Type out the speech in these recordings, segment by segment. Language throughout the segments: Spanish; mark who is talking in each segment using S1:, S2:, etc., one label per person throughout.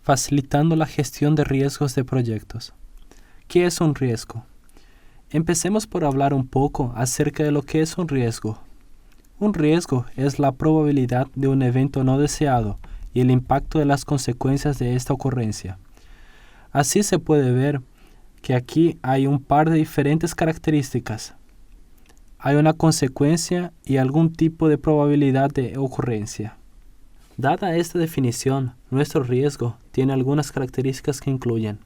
S1: facilitando la gestión de riesgos de proyectos. ¿Qué es un riesgo? Empecemos por hablar un poco acerca de lo que es un riesgo. Un riesgo es la probabilidad de un evento no deseado y el impacto de las consecuencias de esta ocurrencia. Así se puede ver que aquí hay un par de diferentes características. Hay una consecuencia y algún tipo de probabilidad de ocurrencia. Dada esta definición, nuestro riesgo tiene algunas características que incluyen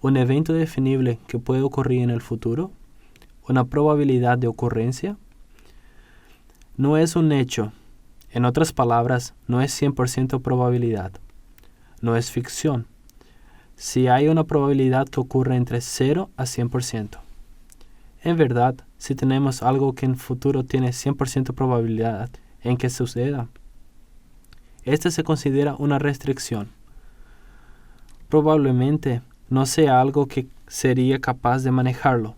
S1: un evento definible que puede ocurrir en el futuro, una probabilidad de ocurrencia. No es un hecho, en otras palabras, no es 100% probabilidad. No es ficción. Si hay una probabilidad que ocurre entre 0 a 100%. En verdad, si tenemos algo que en el futuro tiene 100% probabilidad en que suceda, este se considera una restricción. Probablemente no sea algo que sería capaz de manejarlo,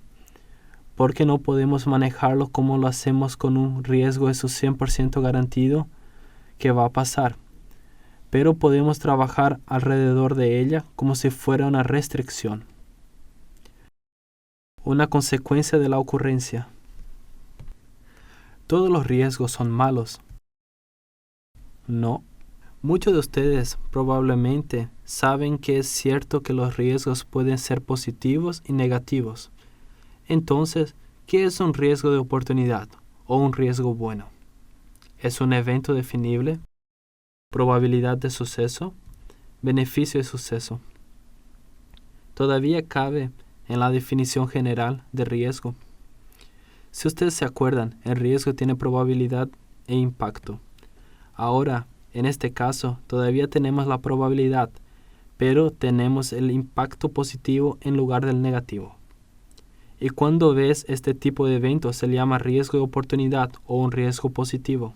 S1: porque no podemos manejarlo como lo hacemos con un riesgo de su 100% garantido que va a pasar, pero podemos trabajar alrededor de ella como si fuera una restricción, una consecuencia de la ocurrencia. ¿Todos los riesgos son malos? No. Muchos de ustedes probablemente saben que es cierto que los riesgos pueden ser positivos y negativos. Entonces, ¿qué es un riesgo de oportunidad o un riesgo bueno? ¿Es un evento definible? ¿Probabilidad de suceso? ¿Beneficio de suceso? Todavía cabe en la definición general de riesgo. Si ustedes se acuerdan, el riesgo tiene probabilidad e impacto. Ahora, en este caso, todavía tenemos la probabilidad, pero tenemos el impacto positivo en lugar del negativo. Y cuando ves este tipo de evento se le llama riesgo de oportunidad o un riesgo positivo.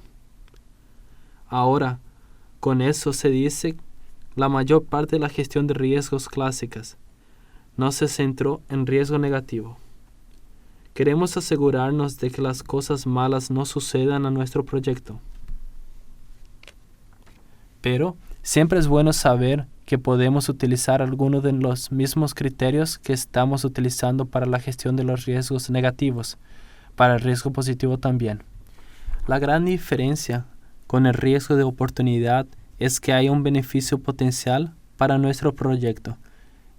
S1: Ahora, con eso se dice la mayor parte de la gestión de riesgos clásicas no se centró en riesgo negativo. Queremos asegurarnos de que las cosas malas no sucedan a nuestro proyecto. Pero siempre es bueno saber que podemos utilizar algunos de los mismos criterios que estamos utilizando para la gestión de los riesgos negativos, para el riesgo positivo también. La gran diferencia con el riesgo de oportunidad es que hay un beneficio potencial para nuestro proyecto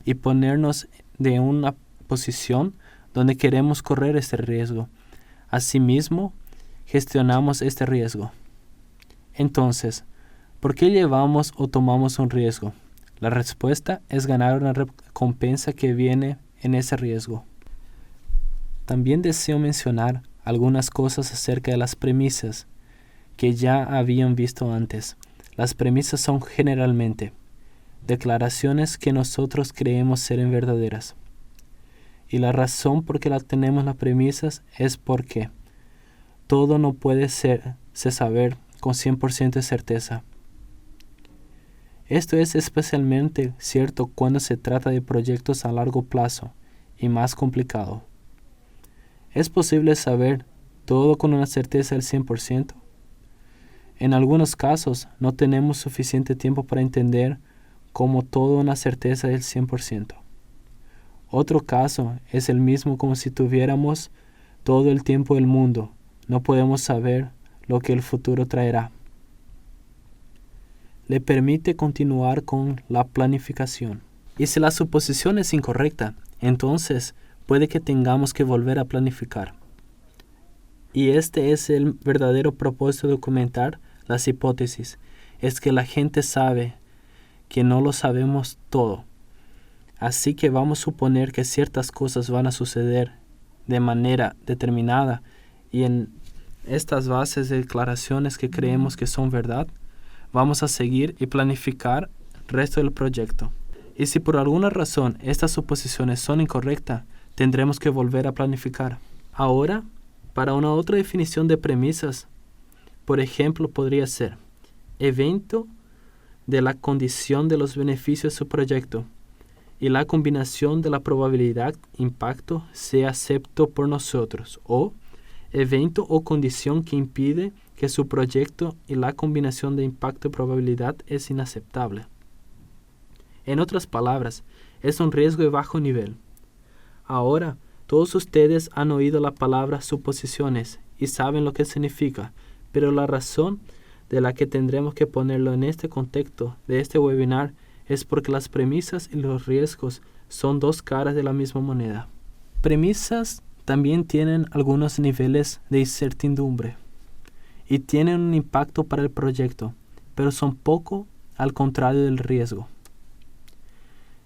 S1: y ponernos de una posición donde queremos correr este riesgo. Asimismo, gestionamos este riesgo. Entonces, ¿por qué llevamos o tomamos un riesgo? La respuesta es ganar una recompensa que viene en ese riesgo. También deseo mencionar algunas cosas acerca de las premisas que ya habían visto antes. Las premisas son generalmente declaraciones que nosotros creemos ser verdaderas. Y la razón por que tenemos las premisas es porque todo no puede se saber con 100% de certeza. Esto es especialmente cierto cuando se trata de proyectos a largo plazo y más complicado. ¿Es posible saber todo con una certeza del 100%? En algunos casos no tenemos suficiente tiempo para entender como todo una certeza del 100%. Otro caso es el mismo como si tuviéramos todo el tiempo del mundo. No podemos saber lo que el futuro traerá. Le permite continuar con la planificación. Y si la suposición es incorrecta, entonces puede que tengamos que volver a planificar. Y este es el verdadero propósito de documentar las hipótesis, es que la gente sabe que no lo sabemos todo. Así que vamos a suponer que ciertas cosas van a suceder de manera determinada y en estas bases de declaraciones que creemos que son verdad, vamos a seguir y planificar el resto del proyecto. Y si por alguna razón estas suposiciones son incorrectas, tendremos que volver a planificar. Ahora, para una otra definición de premisas, por ejemplo, podría ser evento de la condición de los beneficios de su proyecto y la combinación de la probabilidad impacto sea acepto por nosotros, o evento o condición que impide que su proyecto y la combinación de impacto y probabilidad es inaceptable. En otras palabras, es un riesgo de bajo nivel. Ahora, todos ustedes han oído la palabra suposiciones y saben lo que significa, pero la razón de la que tendremos que ponerlo en este contexto de este webinar es porque las premisas y los riesgos son dos caras de la misma moneda. Premisas también tienen algunos niveles de incertidumbre y tienen un impacto para el proyecto, pero son poco al contrario del riesgo.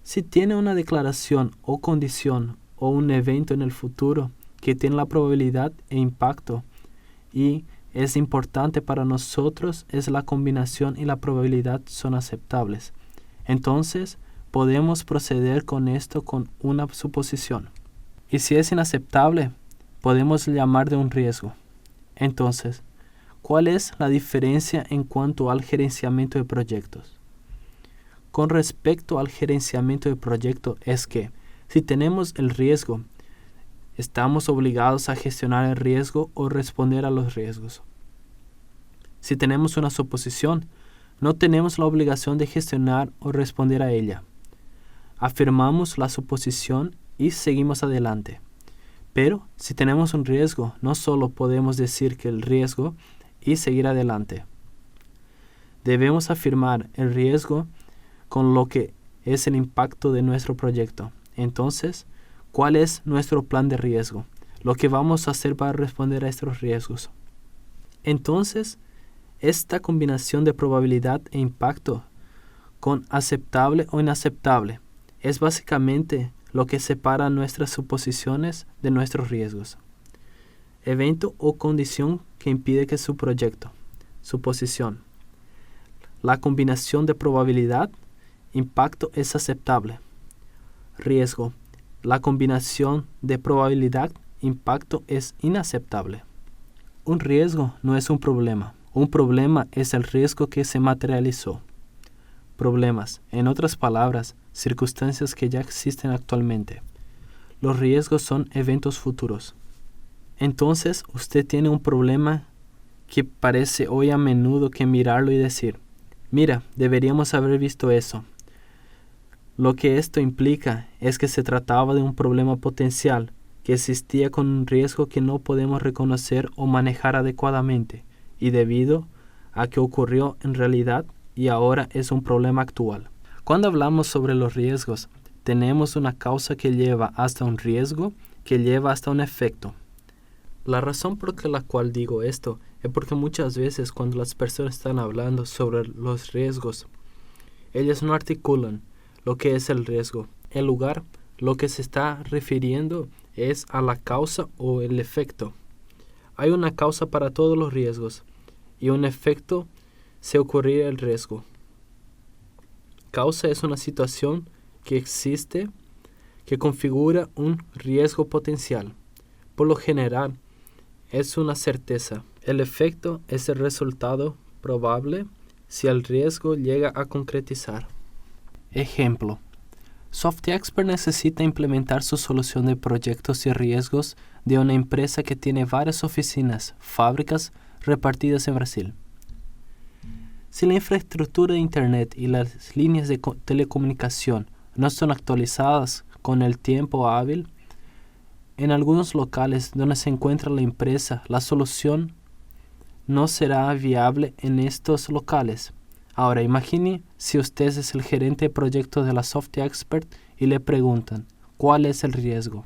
S1: Si tiene una declaración o condición o un evento en el futuro que tiene la probabilidad e impacto y es importante para nosotros, es la combinación y la probabilidad son aceptables. Entonces, podemos proceder con esto con una suposición. Y si es inaceptable, podemos llamar de un riesgo. Entonces, ¿cuál es la diferencia en cuanto al gerenciamiento de proyectos? Con respecto al gerenciamiento de proyecto es que, si tenemos el riesgo, estamos obligados a gestionar el riesgo o responder a los riesgos. Si tenemos una suposición, no tenemos la obligación de gestionar o responder a ella. Afirmamos la suposición y seguimos adelante. Pero si tenemos un riesgo, no solo podemos decir que el riesgo y seguir adelante. Debemos afirmar el riesgo con lo que es el impacto de nuestro proyecto. Entonces, ¿cuál es nuestro plan de riesgo? Lo que vamos a hacer para responder a estos riesgos. Entonces, esta combinación de probabilidad e impacto con aceptable o inaceptable es básicamente lo que separa nuestras suposiciones de nuestros riesgos. Evento o condición que impide que su proyecto. Suposición. La combinación de probabilidad, impacto es aceptable. Riesgo. La combinación de probabilidad, impacto es inaceptable. Un riesgo no es un problema. Un problema es el riesgo que se materializó. Problemas, en otras palabras, circunstancias que ya existen actualmente. Los riesgos son eventos futuros. Entonces, usted tiene un problema que parece hoy a menudo que mirarlo y decir, mira, deberíamos haber visto eso. Lo que esto implica es que se trataba de un problema potencial que existía con un riesgo que no podemos reconocer o manejar adecuadamente y debido a que ocurrió en realidad y ahora es un problema actual. Cuando hablamos sobre los riesgos, tenemos una causa que lleva hasta un riesgo que lleva hasta un efecto. La razón por la cual digo esto es porque muchas veces cuando las personas están hablando sobre los riesgos, ellas no articulan lo que es el riesgo. En lugar, lo que se está refiriendo es a la causa o el efecto. Hay una causa para todos los riesgos y un efecto si ocurriera el riesgo. Causa es una situación que existe que configura un riesgo potencial. Por lo general, es una certeza. El efecto es el resultado probable si el riesgo llega a concretizar. Ejemplo. SoftExpert necesita implementar su solución de proyectos y riesgos de una empresa que tiene varias oficinas, fábricas repartidas en Brasil. Si la infraestructura de Internet y las líneas de telecomunicación no son actualizadas con el tiempo hábil, en algunos locales donde se encuentra la empresa, la solución no será viable en estos locales. Ahora, imagine si usted es el gerente de proyectos de la SoftExpert y le preguntan, ¿cuál es el riesgo?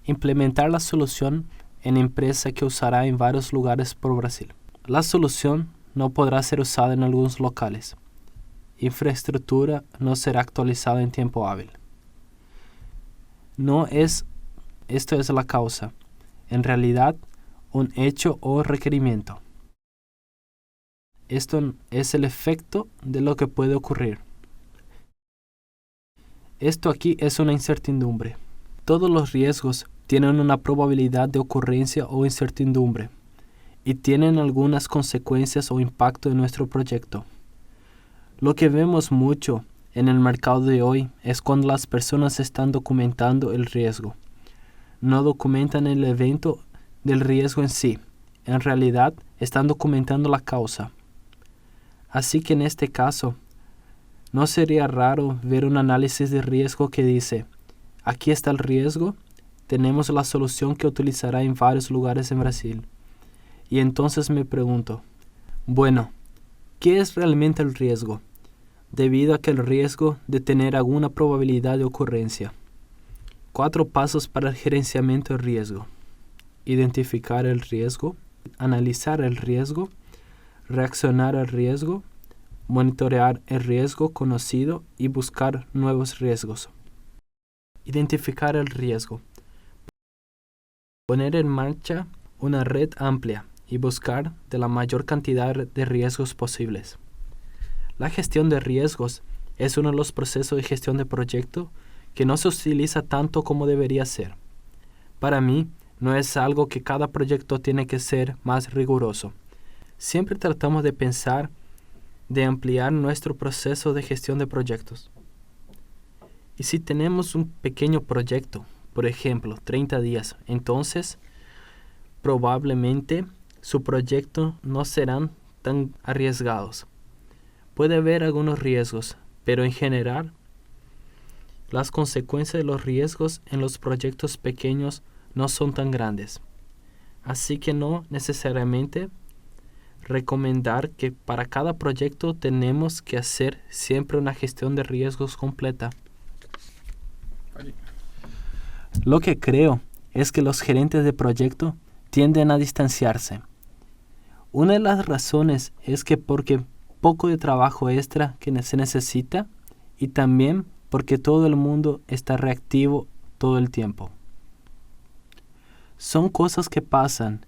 S1: Implementar la solución en empresa que usará en varios lugares por Brasil. La solución no podrá ser usada en algunos locales. Infraestructura no será actualizada en tiempo hábil. Esto es la causa. En realidad, un hecho o requerimiento. Esto es el efecto de lo que puede ocurrir. Esto aquí es una incertidumbre. Todos los riesgos tienen una probabilidad de ocurrencia o incertidumbre y tienen algunas consecuencias o impacto en nuestro proyecto. Lo que vemos mucho en el mercado de hoy es cuando las personas están documentando el riesgo. No documentan el evento del riesgo en sí. En realidad, están documentando la causa. Así que en este caso, ¿No sería raro ver un análisis de riesgo que dice, aquí está el riesgo, tenemos la solución que utilizará en varios lugares en Brasil? Y entonces me pregunto, bueno, ¿qué es realmente el riesgo? Debido a que el riesgo de tener alguna probabilidad de ocurrencia. 4 pasos para el gerenciamiento del riesgo. Identificar el riesgo, analizar el riesgo, reaccionar al riesgo, monitorear el riesgo conocido y buscar nuevos riesgos. Identificar el riesgo. Poner en marcha una red amplia y buscar de la mayor cantidad de riesgos posibles. La gestión de riesgos es uno de los procesos de gestión de proyecto que no se utiliza tanto como debería ser. Para mí, no es algo que cada proyecto tiene que ser más riguroso. Siempre tratamos de pensar de ampliar nuestro proceso de gestión de proyectos. Y si tenemos un pequeño proyecto, por ejemplo, 30 días, entonces probablemente su proyecto no serán tan arriesgados. Puede haber algunos riesgos, pero en general, las consecuencias de los riesgos en los proyectos pequeños no son tan grandes. Así que no necesariamente recomendar que para cada proyecto tenemos que hacer siempre una gestión de riesgos completa. Lo que creo es que los gerentes de proyecto tienden a distanciarse. Una de las razones es que porque poco de trabajo extra que se necesita y también porque todo el mundo está reactivo todo el tiempo. Son cosas que pasan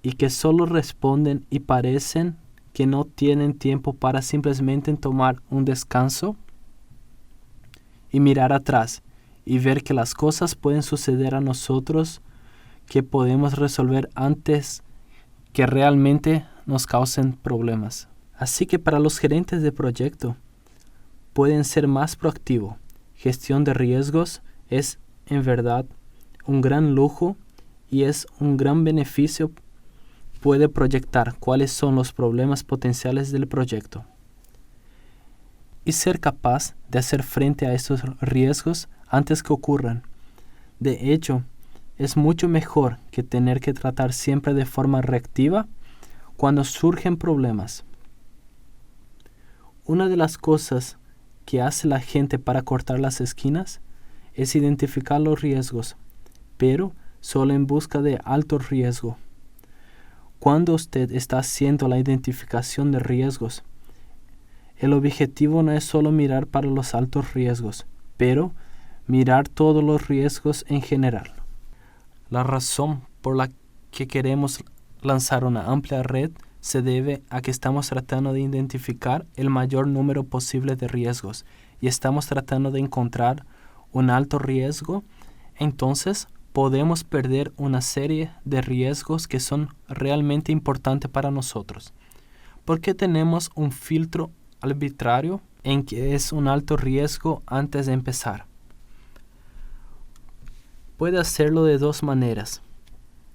S1: y que solo responden y parecen que no tienen tiempo para simplemente tomar un descanso y mirar atrás y ver que las cosas pueden suceder a nosotros, que podemos resolver antes que realmente nos causen problemas. Así que para los gerentes de proyecto pueden ser más proactivos. Gestión de riesgos es en verdad un gran lujo y es un gran beneficio. Puede proyectar cuáles son los problemas potenciales del proyecto y ser capaz de hacer frente a estos riesgos antes que ocurran. De hecho, es mucho mejor que tener que tratar siempre de forma reactiva cuando surgen problemas. Una de las cosas que hace la gente para cortar las esquinas es identificar los riesgos, pero solo en busca de alto riesgo. Cuando usted está haciendo la identificación de riesgos, el objetivo no es solo mirar para los altos riesgos, pero mirar todos los riesgos en general. La razón por la que queremos lanzar una amplia red se debe a que estamos tratando de identificar el mayor número posible de riesgos y estamos tratando de encontrar un alto riesgo. Entonces podemos perder una serie de riesgos que son realmente importantes para nosotros. Porque tenemos un filtro arbitrario en que es un alto riesgo antes de empezar. Puede hacerlo de 2 maneras.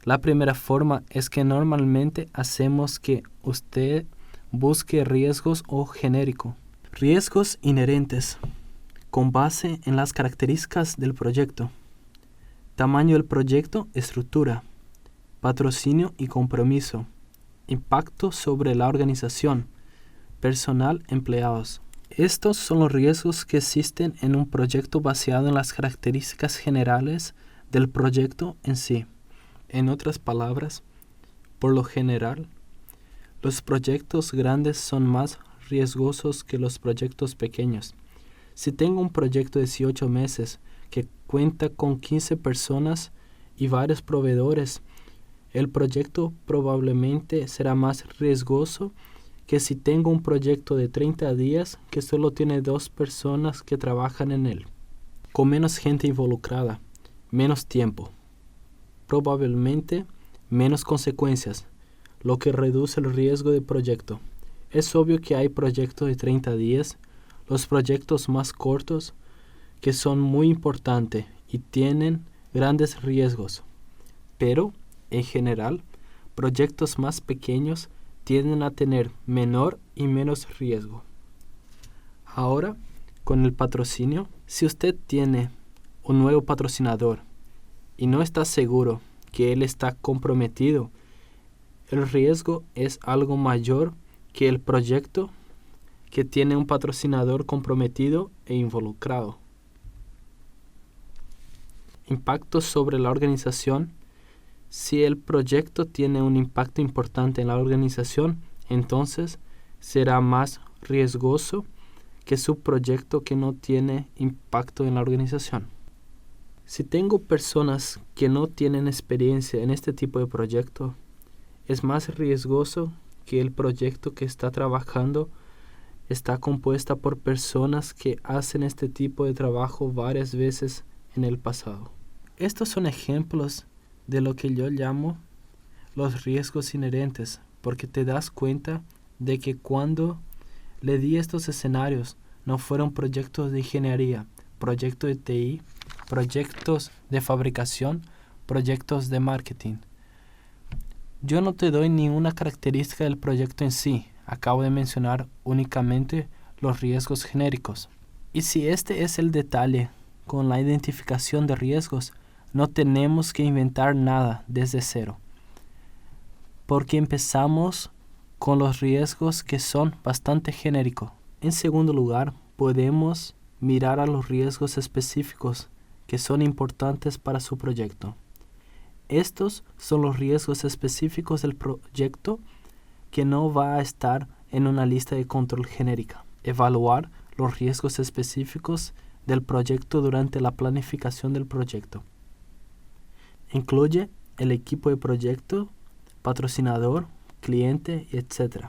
S1: La primera forma es que normalmente hacemos que usted busque riesgos o genérico. Riesgos inherentes, con base en las características del proyecto. Tamaño del proyecto, estructura, patrocinio y compromiso, impacto sobre la organización, personal, empleados. Estos son los riesgos que existen en un proyecto basado en las características generales del proyecto en sí. En otras palabras, por lo general, los proyectos grandes son más riesgosos que los proyectos pequeños. Si tengo un proyecto de 18 meses que cuenta con 15 personas y varios proveedores, el proyecto probablemente será más riesgoso que si tengo un proyecto de 30 días que solo tiene 2 personas que trabajan en él, con menos gente involucrada, menos tiempo, probablemente menos consecuencias, lo que reduce el riesgo de proyecto. Es obvio que hay proyectos de 30 días, los proyectos más cortos, que son muy importantes y tienen grandes riesgos, pero en general, proyectos más pequeños tienden a tener menor y menos riesgo. Ahora, con el patrocinio, si usted tiene un nuevo patrocinador y no está seguro que él está comprometido, el riesgo es algo mayor que el proyecto que tiene un patrocinador comprometido e involucrado. Impacto sobre la organización. Si el proyecto tiene un impacto importante en la organización, entonces será más riesgoso que su proyecto que no tiene impacto en la organización. Si tengo personas que no tienen experiencia en este tipo de proyecto, es más riesgoso que el proyecto que está trabajando está compuesta por personas que hacen este tipo de trabajo varias veces en el pasado. Estos son ejemplos de lo que yo llamo los riesgos inherentes, porque te das cuenta de que cuando le di estos escenarios, no fueron proyectos de ingeniería, proyectos de TI, proyectos de fabricación, proyectos de marketing. Yo no te doy ninguna característica del proyecto en sí, acabo de mencionar únicamente los riesgos genéricos. Y si este es el detalle con la identificación de riesgos, no tenemos que inventar nada desde cero, porque empezamos con los riesgos que son bastante genéricos. En segundo lugar, podemos mirar a los riesgos específicos que son importantes para su proyecto. Estos son los riesgos específicos del proyecto que no va a estar en una lista de control genérica. Evaluar los riesgos específicos del proyecto durante la planificación del proyecto. Incluye el equipo de proyecto, patrocinador, cliente, etc.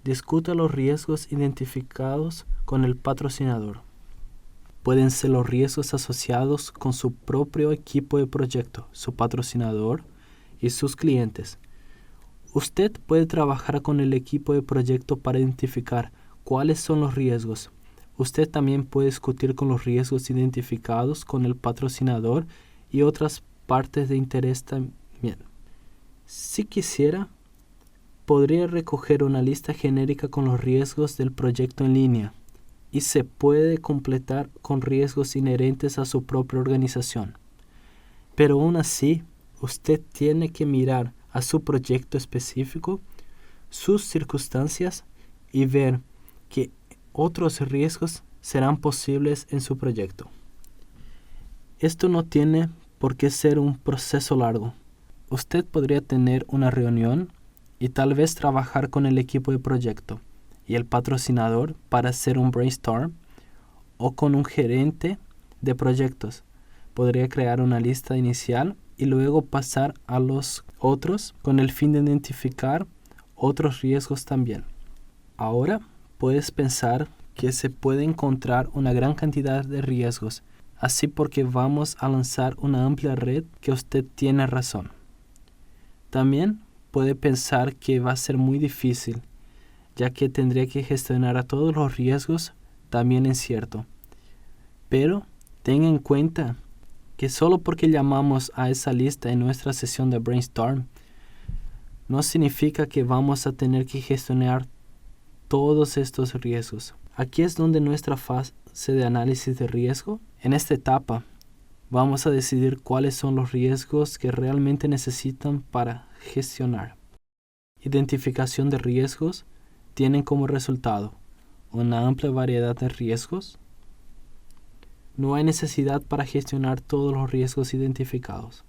S1: Discuta los riesgos identificados con el patrocinador. Pueden ser los riesgos asociados con su propio equipo de proyecto, su patrocinador y sus clientes. Usted puede trabajar con el equipo de proyecto para identificar cuáles son los riesgos. Usted también puede discutir con los riesgos identificados con el patrocinador y otras partes de interés también. Si quisiera, podría recoger una lista genérica con los riesgos del proyecto en línea y se puede completar con riesgos inherentes a su propia organización. Pero aún así, usted tiene que mirar a su proyecto específico, sus circunstancias y ver qué otros riesgos serán posibles en su proyecto. Esto no tiene por qué ser un proceso largo. Usted podría tener una reunión y tal vez trabajar con el equipo de proyecto y el patrocinador para hacer un brainstorm, o con un gerente de proyectos. Podría crear una lista inicial y luego pasar a los otros con el fin de identificar otros riesgos también. Ahora puedes pensar que se puede encontrar una gran cantidad de riesgos, así porque vamos a lanzar una amplia red que usted tiene razón. También puede pensar que va a ser muy difícil, ya que tendría que gestionar a todos los riesgos, también es cierto. Pero tenga en cuenta que solo porque llamamos a esa lista en nuestra sesión de brainstorm, no significa que vamos a tener que gestionar todos estos riesgos. Aquí es donde nuestra fase de análisis de riesgo. En esta etapa, vamos a decidir cuáles son los riesgos que realmente necesitan para gestionar. Identificación de riesgos tienen como resultado una amplia variedad de riesgos. No hay necesidad para gestionar todos los riesgos identificados.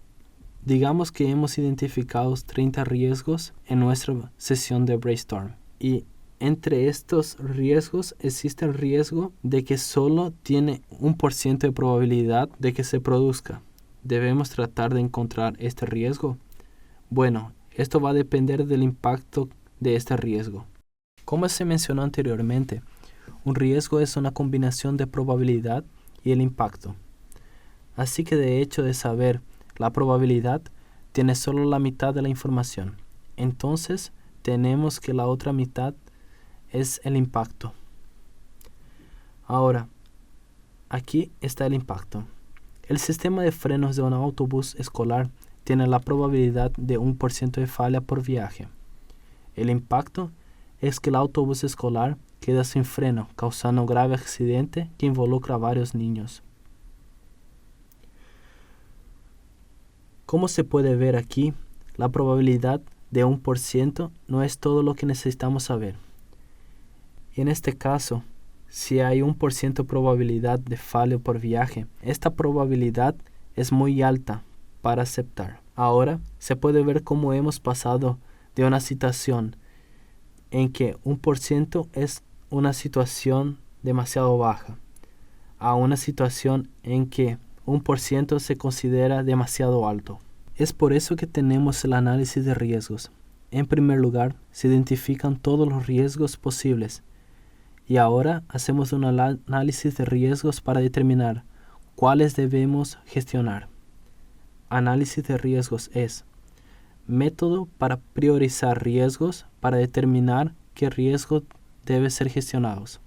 S1: Digamos que hemos identificado 30 riesgos en nuestra sesión de brainstorm y entre estos riesgos existe el riesgo de que solo tiene 1% de probabilidad de que se produzca. ¿Debemos tratar de encontrar este riesgo? Bueno, esto va a depender del impacto de este riesgo. Como se mencionó anteriormente, un riesgo es una combinación de probabilidad y el impacto. Así que de hecho de saber la probabilidad, tiene solo la mitad de la información. Entonces, tenemos que la otra mitad es el impacto. Ahora, aquí está el impacto. El sistema de frenos de un autobús escolar tiene la probabilidad de 1% de falla por viaje. El impacto es que el autobús escolar queda sin freno, causando un grave accidente que involucra a varios niños. Como se puede ver aquí, la probabilidad de 1% no es todo lo que necesitamos saber. En este caso, si hay 1% probabilidad de fallo por viaje, esta probabilidad es muy alta para aceptar. Ahora se puede ver cómo hemos pasado de una situación en que 1% es una situación demasiado baja a una situación en que 1% se considera demasiado alto. Es por eso que tenemos el análisis de riesgos. En primer lugar, se identifican todos los riesgos posibles y ahora hacemos un análisis de riesgos para determinar cuáles debemos gestionar. Análisis de riesgos es método para priorizar riesgos para determinar qué riesgos deben ser gestionados.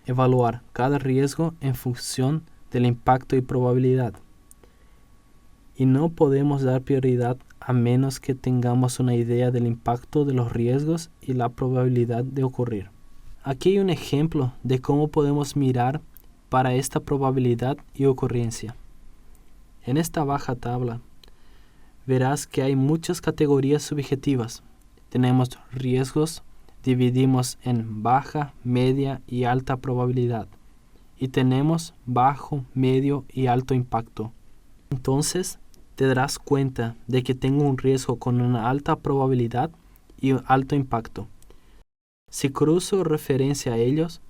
S1: Evaluar cada riesgo en función del impacto y probabilidad. Y no podemos dar prioridad a menos que tengamos una idea del impacto de los riesgos y la probabilidad de ocurrir. Aquí hay un ejemplo de cómo podemos mirar para esta probabilidad y ocurrencia. En esta baja tabla verás que hay muchas categorías subjetivas. Tenemos riesgos, dividimos en baja, media y alta probabilidad. Y tenemos bajo, medio y alto impacto. Entonces, te darás cuenta de que tengo un riesgo con una alta probabilidad y un alto impacto. Si cruzo referencia a ellos,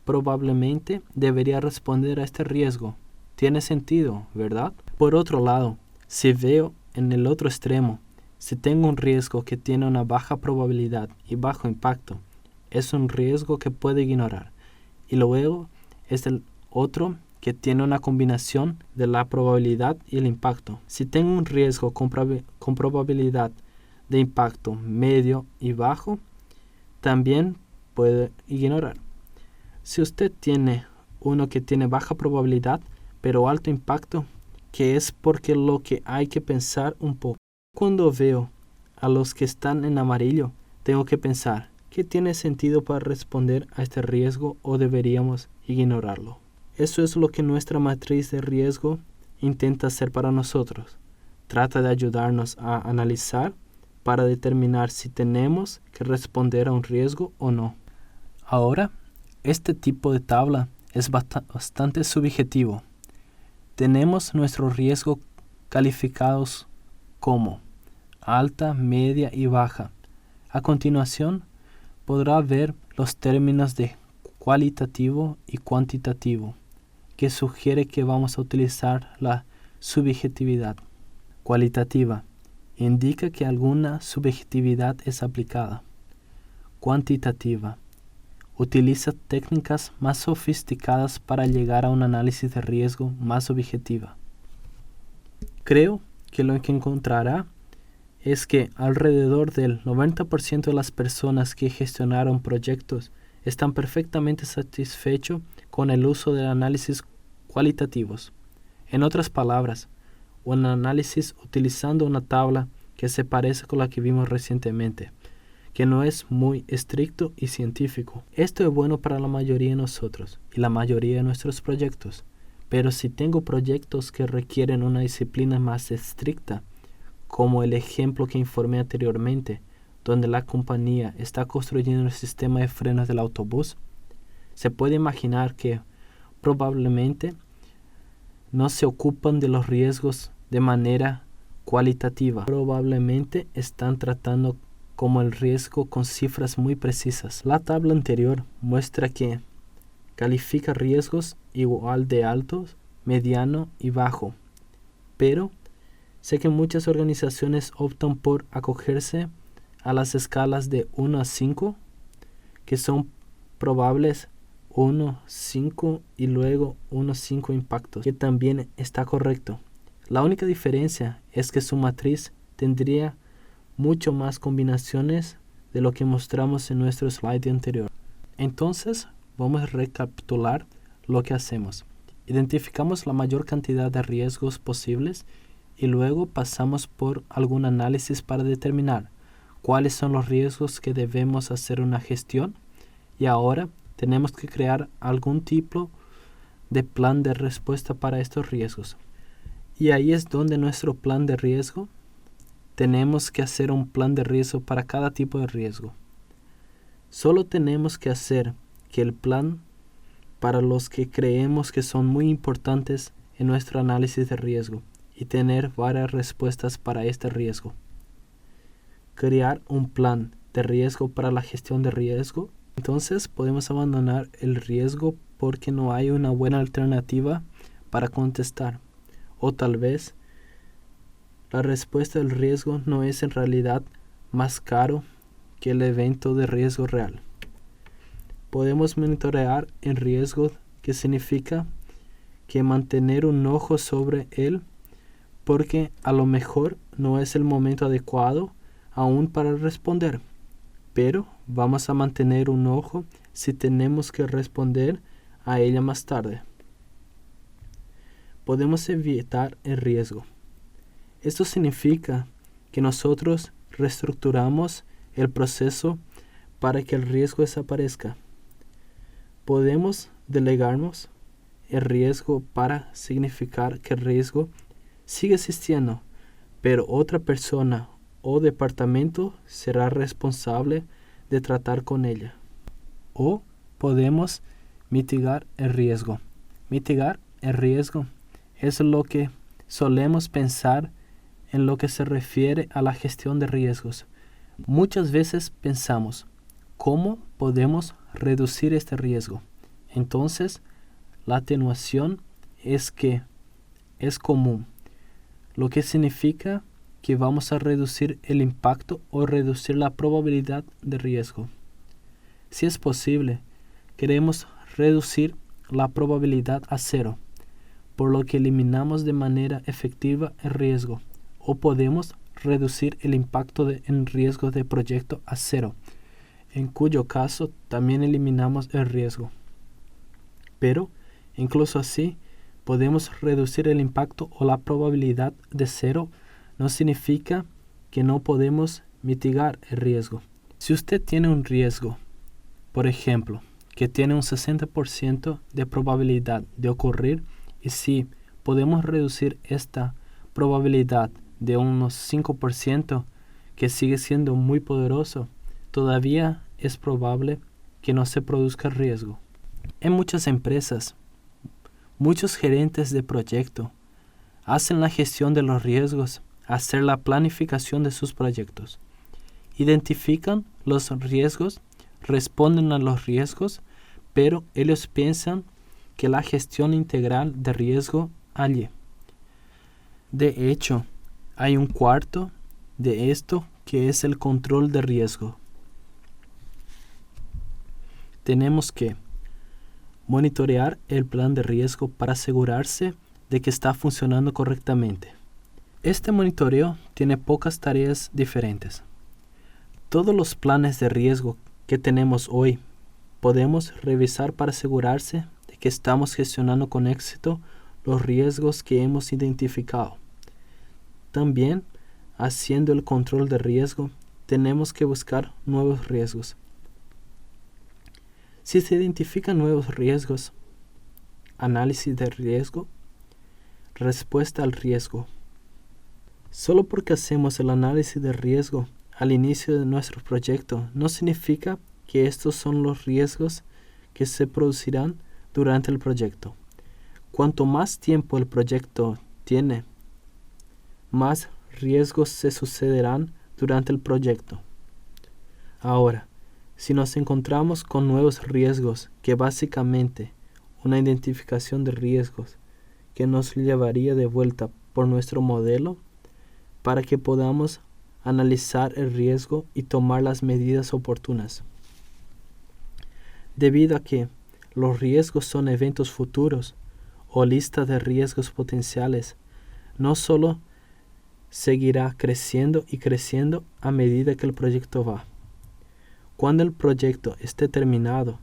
S1: probablemente debería responder a este riesgo. Tiene sentido, ¿verdad? Por otro lado, si veo en el otro extremo, si tengo un riesgo que tiene una baja probabilidad y bajo impacto, es un riesgo que puedo ignorar. Y luego es el otro que tiene una combinación de la probabilidad y el impacto. Si tengo un riesgo con probabilidad de impacto medio y bajo, también puedo ignorar. Si usted tiene uno que tiene baja probabilidad pero alto impacto, que es porque lo que hay que pensar un poco. Cuando veo a los que están en amarillo, tengo que pensar, ¿qué tiene sentido para responder a este riesgo o deberíamos ignorarlo? Eso es lo que nuestra matriz de riesgo intenta hacer para nosotros. Trata de ayudarnos a analizar para determinar si tenemos que responder a un riesgo o no. Ahora, este tipo de tabla es bastante subjetivo. Tenemos nuestros riesgos calificados como alta, media y baja. A continuación, podrá ver los términos de cualitativo y cuantitativo, que sugiere que vamos a utilizar la subjetividad. Cualitativa indica que alguna subjetividad es aplicada. Cuantitativa utiliza técnicas más sofisticadas para llegar a un análisis de riesgo más objetiva. Creo que lo que encontrará es que alrededor del 90% de las personas que gestionaron proyectos están perfectamente satisfechos con el uso de análisis cualitativos. En otras palabras, un análisis utilizando una tabla que se parece con la que vimos recientemente, que no es muy estricto y científico. Esto es bueno para la mayoría de nosotros y la mayoría de nuestros proyectos. Pero si tengo proyectos que requieren una disciplina más estricta, como el ejemplo que informé anteriormente, donde la compañía está construyendo el sistema de frenos del autobús, se puede imaginar que probablemente no se ocupan de los riesgos de manera cualitativa. Probablemente están tratando como el riesgo con cifras muy precisas. La tabla anterior muestra que califica riesgos igual de altos, mediano y bajo. Pero sé que muchas organizaciones optan por acogerse a las escalas de 1 a 5, que son probables 1, 5 y luego 1, 5 impactos, que también está correcto. La única diferencia es que su matriz tendría mucho más combinaciones de lo que mostramos en nuestro slide anterior. Entonces, vamos a recapitular lo que hacemos. Identificamos la mayor cantidad de riesgos posibles y luego pasamos por algún análisis para determinar cuáles son los riesgos que debemos hacer una gestión y ahora tenemos que crear algún tipo de plan de respuesta para estos riesgos. Y ahí es donde nuestro plan de riesgo, tenemos que hacer un plan de riesgo para cada tipo de riesgo. Solo tenemos que hacer que el plan para los que creemos que son muy importantes en nuestro análisis de riesgo y tener varias respuestas para este riesgo. Crear un plan de riesgo para la gestión de riesgo. Entonces podemos abandonar el riesgo porque no hay una buena alternativa para contestar. O tal vez la respuesta del riesgo no es en realidad más caro que el evento de riesgo real. Podemos monitorear el riesgo, que significa que mantener un ojo sobre él porque a lo mejor no es el momento adecuado aún para responder, pero vamos a mantener un ojo si tenemos que responder a ella más tarde. Podemos evitar el riesgo. Esto significa que nosotros reestructuramos el proceso para que el riesgo desaparezca. Podemos delegarnos el riesgo para significar que el riesgo sigue existiendo, pero otra persona o departamento será responsable de tratar con ella. O podemos mitigar el riesgo. Mitigar el riesgo es lo que solemos pensar en lo que se refiere a la gestión de riesgos. Muchas veces pensamos, ¿cómo podemos reducir este riesgo? Entonces, la atenuación es común, lo que significa que vamos a reducir el impacto o reducir la probabilidad de riesgo. Si es posible, queremos reducir la probabilidad a cero, por lo que eliminamos de manera efectiva el riesgo, o podemos reducir el impacto en riesgo de proyecto a cero, en cuyo caso también eliminamos el riesgo. Pero, incluso así, podemos reducir el impacto o la probabilidad de cero. No significa que no podemos mitigar el riesgo. Si usted tiene un riesgo, por ejemplo, que tiene un 60% de probabilidad de ocurrir, y si podemos reducir esta probabilidad de unos 5%, que sigue siendo muy poderoso, todavía es probable que no se produzca riesgo. En muchas empresas, muchos gerentes de proyecto hacen la gestión de los riesgos, hacer la planificación de sus proyectos. Identifican los riesgos, responden a los riesgos, pero ellos piensan que la gestión integral de riesgo allí. De hecho, hay un cuarto de esto que es el control de riesgo. Tenemos que monitorear el plan de riesgo para asegurarse de que está funcionando correctamente. Este monitoreo tiene pocas tareas diferentes. Todos los planes de riesgo que tenemos hoy podemos revisar para asegurarse de que estamos gestionando con éxito los riesgos que hemos identificado. También, haciendo el control de riesgo, tenemos que buscar nuevos riesgos. Si se identifican nuevos riesgos, análisis de riesgo, respuesta al riesgo. Solo porque hacemos el análisis de riesgo al inicio de nuestro proyecto no significa que estos son los riesgos que se producirán durante el proyecto. Cuanto más tiempo el proyecto tiene, más riesgos se sucederán durante el proyecto. Ahora, si nos encontramos con nuevos riesgos, que básicamente una identificación de riesgos que nos llevaría de vuelta por nuestro modelo para que podamos analizar el riesgo y tomar las medidas oportunas. Debido a que los riesgos son eventos futuros o lista de riesgos potenciales, no solo seguirá creciendo y creciendo a medida que el proyecto va. Cuando el proyecto esté terminado,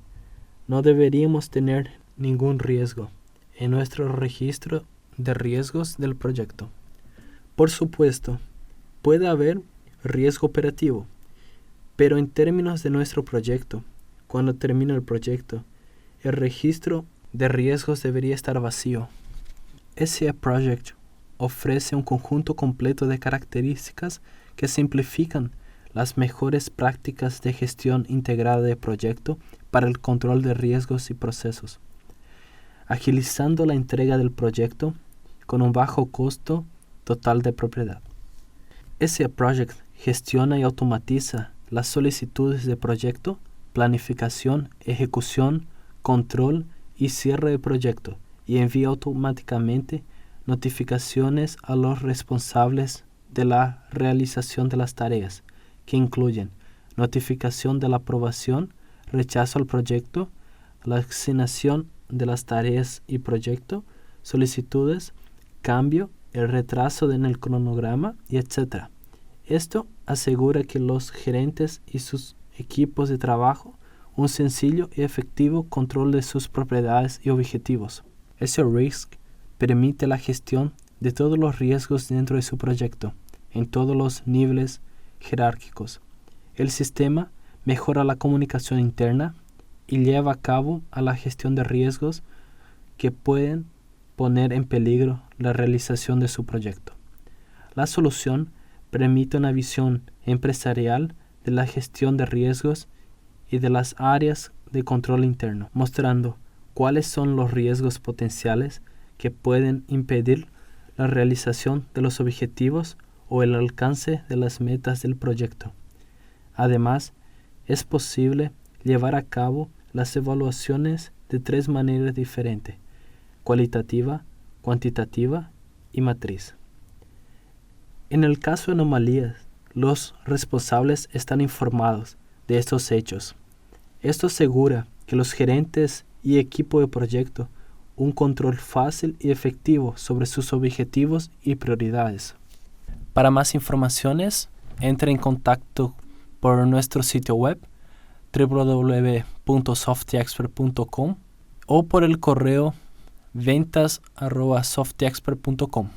S1: no deberíamos tener ningún riesgo en nuestro registro de riesgos del proyecto. Por supuesto, puede haber riesgo operativo, pero en términos de nuestro proyecto, cuando termina el proyecto, el registro de riesgos debería estar vacío. SCI Project ofrece un conjunto completo de características que simplifican las mejores prácticas de gestión integrada de proyecto para el control de riesgos y procesos, agilizando la entrega del proyecto con un bajo costo total de propiedad. SCI Project gestiona y automatiza las solicitudes de proyecto, planificación, ejecución, control y cierre de proyecto y envía automáticamente notificaciones a los responsables de la realización de las tareas, que incluyen notificación de la aprobación, rechazo al proyecto, la asignación de las tareas y proyecto, solicitudes, cambio, el retraso en el cronograma, y etc. Esto asegura que los gerentes y sus equipos de trabajo un sencillo y efectivo control de sus propiedades y objetivos. SCI Risk permite la gestión de todos los riesgos dentro de su proyecto, en todos los niveles jerárquicos. El sistema mejora la comunicación interna y lleva a cabo a la gestión de riesgos que pueden poner en peligro la realización de su proyecto. La solución permite una visión empresarial de la gestión de riesgos y de las áreas de control interno, mostrando cuáles son los riesgos potenciales que pueden impedir la realización de los objetivos o el alcance de las metas del proyecto. Además, es posible llevar a cabo las evaluaciones de 3 maneras diferentes: cualitativa, cuantitativa y matriz. En el caso de anomalías, los responsables están informados de estos hechos. Esto asegura que los gerentes y equipo de proyecto un control fácil y efectivo sobre sus objetivos y prioridades. Para más informaciones, entre en contacto por nuestro sitio web www.softiexpert.com o por el correo ventas@softiexpert.com.